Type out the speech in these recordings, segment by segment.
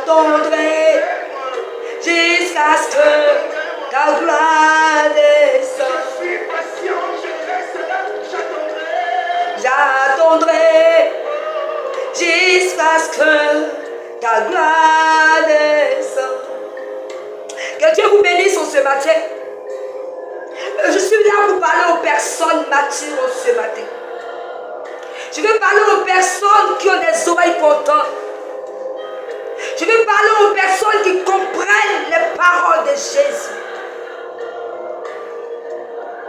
J'attendrai jusqu'à ce que ta gloire descende. Je suis patient, je reste là, j'attendrai. J'attendrai jusqu'à ce que ta gloire descende. Que Dieu vous bénisse en ce matin. Je suis là pour parler aux personnes matures ce matin. Je veux parler aux personnes qui ont des oreilles portantes. Je veux parler aux personnes qui comprennent les paroles de Jésus.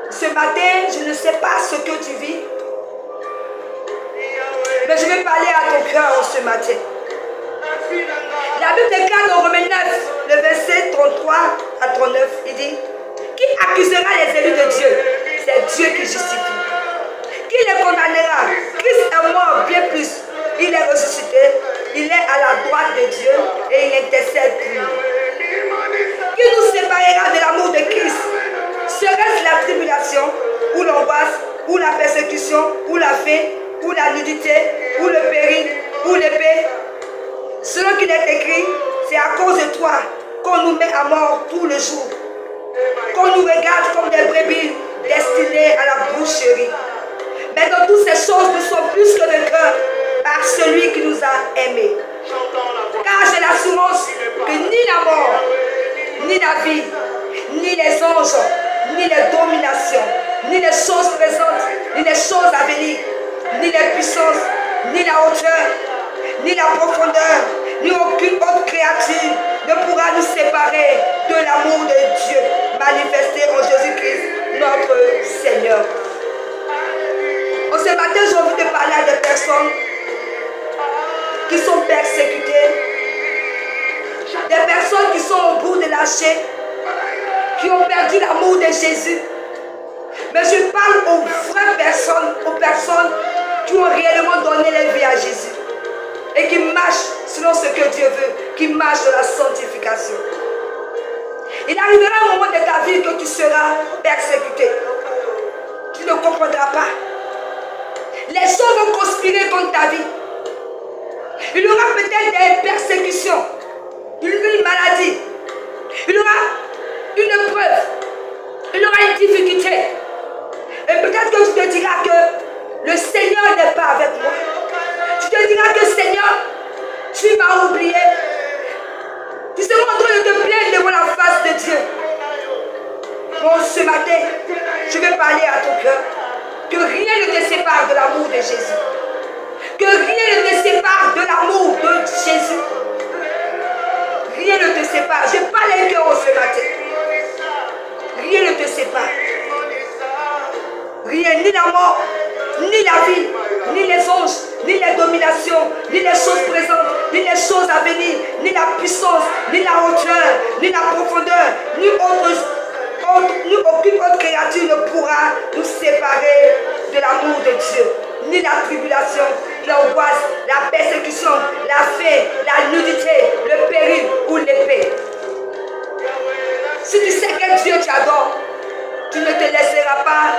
Ce matin, je ne sais pas ce que tu vis, mais je vais parler à ton cœur ce matin. La Bible déclare dans Romains 9, le verset 33 à 39, il dit: qui accusera les élus de Dieu? C'est Dieu qui justifie. Qui les condamnera? Christ est mort, bien plus. Il est ressuscité, il est à la droite de Dieu et il intercède pour nous. Qui nous séparera de l'amour de Christ? Serait-ce la tribulation, ou l'angoisse, ou la persécution, ou la faim, ou la nudité, ou le péril, ou l'épée? Selon qu'il est écrit, c'est à cause de toi qu'on nous met à mort tout le jour, qu'on nous regarde comme des brebis destinées à la boucherie. Mais dans toutes ces choses, nous sommes plus que vainqueurs par celui qui nous a aimés. Car j'ai l'assurance que ni la mort, ni la vie, ni les anges, ni les dominations, ni les choses présentes, ni les choses à venir, ni les puissances, ni la hauteur, ni la profondeur, ni aucune autre créature ne pourra nous séparer de l'amour de Dieu manifesté en Jésus-Christ, notre Seigneur. En ce matin, j'ai envie de parler à des personnes qui sont persécutées, des personnes qui sont au bout de la chaîne, qui ont perdu l'amour de Jésus. Mais je parle aux vraies personnes, aux personnes qui ont réellement donné leur vie à Jésus et qui marchent selon ce que Dieu veut, qui marchent dans la sanctification. Il arrivera un moment de ta vie que tu seras persécuté. Tu ne comprendras pas. Les gens vont conspirer contre ta vie. Il y aura peut-être des persécutions, une maladie, il y aura une épreuve, il y aura une difficulté. Et peut-être que tu te diras que le Seigneur n'est pas avec moi. Tu te diras que Seigneur, tu m'as oublié. Tu seras en train de te plaindre devant la face de Dieu. Bon, ce matin, je vais parler à ton cœur. Que rien ne te sépare de l'amour de Jésus. Que rien ne te sépare de l'amour de Jésus. Rien ne te sépare. Je parle un cœur ce matin. Rien ne te sépare. Rien, ni la mort, ni la vie, ni les anges, ni les dominations, ni les choses présentes, ni les choses à venir, ni la puissance, ni la hauteur, ni la profondeur, ni aucune autre créature ne pourra nous séparer de l'amour de Dieu. Ni la tribulation, l'angoisse, la persécution, la faim, la nudité, le péril ou l'épée. Si tu sais quel Dieu tu adores, tu ne te laisseras pas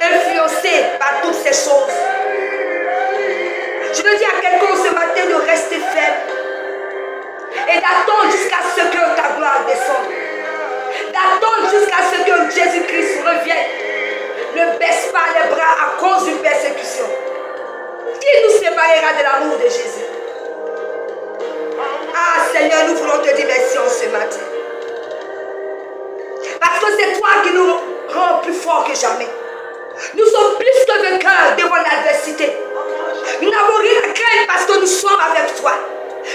influencer par toutes ces choses. Je veux dire à quelqu'un ce matin de rester faible et d'attendre jusqu'à ce que ta gloire descende. D'attendre jusqu'à ce que Jésus-Christ revienne. Ne baisse pas les bras à cause d'une persécution. Qui nous séparera de l'amour de Jésus? Ah Seigneur, nous voulons te dire merci en ce matin. Parce que c'est toi qui nous rends plus forts que jamais. Nous sommes plus que vainqueurs devant l'adversité. Nous n'avons rien à craindre parce que nous sommes avec toi.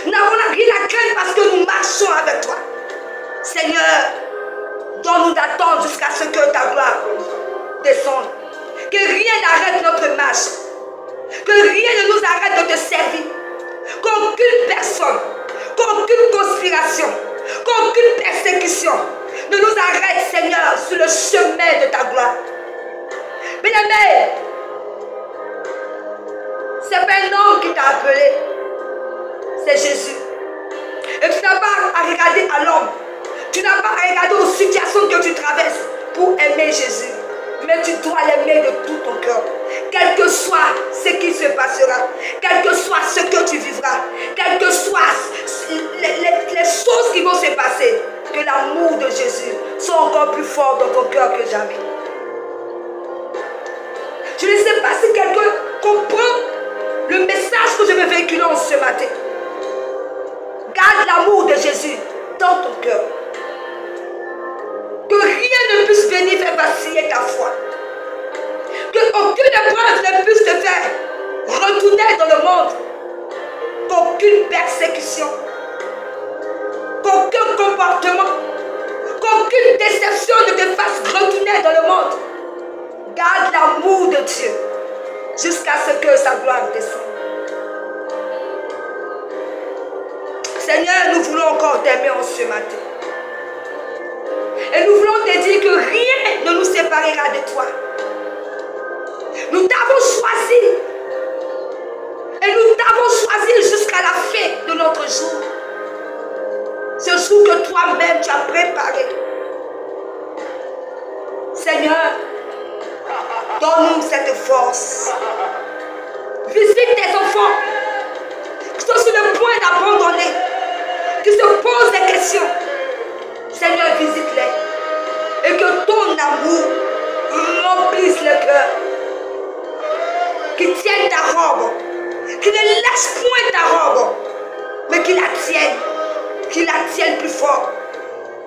Nous n'avons rien à craindre parce que nous marchons avec toi. Seigneur, donne-nous d'attendre jusqu'à ce que ta gloire descende. Que rien n'arrête notre marche. Que rien ne nous arrête de te servir. Qu'aucune personne, qu'aucune conspiration, qu'aucune persécution ne nous arrête, Seigneur, sur le chemin de ta gloire. Bien-aimé, c'est pas un homme qui t'a appelé, c'est Jésus. Et tu n'as pas à regarder à l'homme. Tu n'as pas à regarder aux situations que tu traverses pour aimer Jésus. Mais tu dois l'aimer de tout ton cœur. Quel que soit ce qui se passera, quel que soit ce que tu vivras, quelle que soit les choses qui vont se passer, que l'amour de Jésus soit encore plus fort dans ton cœur que jamais. Je ne sais pas si quelqu'un comprend le message que je vais véhiculer en ce matin. Garde l'amour de Jésus dans ton cœur. Que rien ne puisse venir faire vaciller ta foi. Que aucune épreuve ne puisse te faire retourner dans le monde. Qu'aucune persécution, qu'aucun comportement, qu'aucune déception ne te fasse retourner dans le monde. Garde l'amour de Dieu jusqu'à ce que sa gloire descende. Seigneur, nous voulons encore t'aimer en ce matin. Et nous voulons te dire que rien ne nous séparera de toi. Nous t'avons choisi. Et nous t'avons choisi jusqu'à la fin de notre jour. Ce jour que toi-même tu as préparé. Seigneur, donne-nous cette force. Visite tes enfants qui sont sur le point d'abandonner, qui se posent des questions. Seigneur, visite-les. Et que ton amour remplisse le cœur. Qui tienne ta robe. Qui ne lâche point ta robe. Mais qui la tienne plus fort.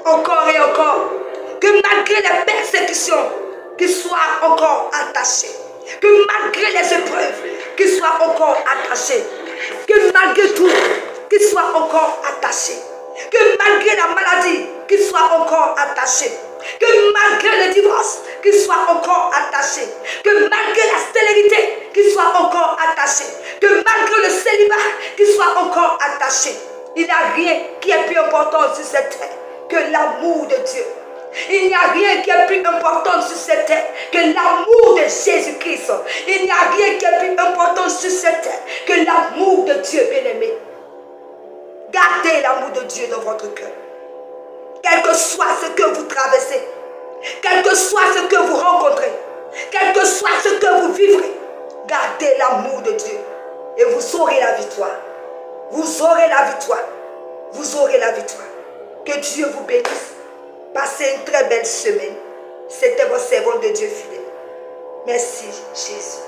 Encore et encore. Que malgré les persécutions, qu'il soit encore attaché. Que malgré les épreuves, qu'il soit encore attaché. Que malgré tout, qu'il soit encore attaché. Que malgré la maladie, qu'il soit encore attaché. Que malgré le divorce, qu'il soit encore attaché. Que malgré la stérilité, qu'il soit encore attaché. Que malgré le célibat, qu'il soit encore attaché. Il n'y a rien qui est plus important sur cette terre que l'amour de Dieu. Il n'y a rien qui est plus important sur cette terre que l'amour de Jésus-Christ. Il n'y a rien qui est plus important sur cette terre que l'amour de Dieu, bien-aimé. Gardez l'amour de Dieu dans votre cœur. Quel que soit ce que vous traversez, quel que soit ce que vous rencontrez, quel que soit ce que vous vivrez, gardez l'amour de Dieu et vous aurez la victoire. Vous aurez la victoire. Vous aurez la victoire. Que Dieu vous bénisse. Passez une très belle semaine. C'était votre servante de Dieu fidèle. Merci Jésus.